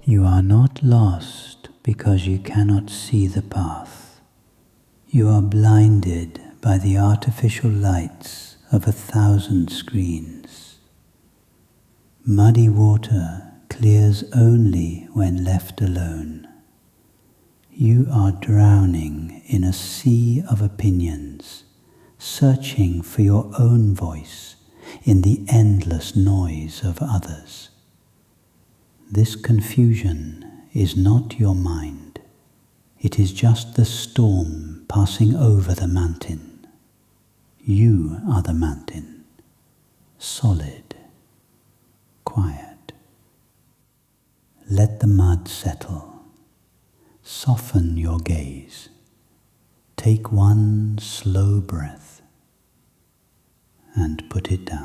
You are not lost because you cannot see the path. You are blinded by the artificial lights of 1,000 screens. Muddy water clears only when left alone. You are drowning in a sea of opinions, searching for your own voice in the endless noise of others. This confusion is not your mind. It is just the storm passing over the mountain. You are the mountain, solid, quiet. Let the mud settle. Soften your gaze. Take one slow breath and put it down.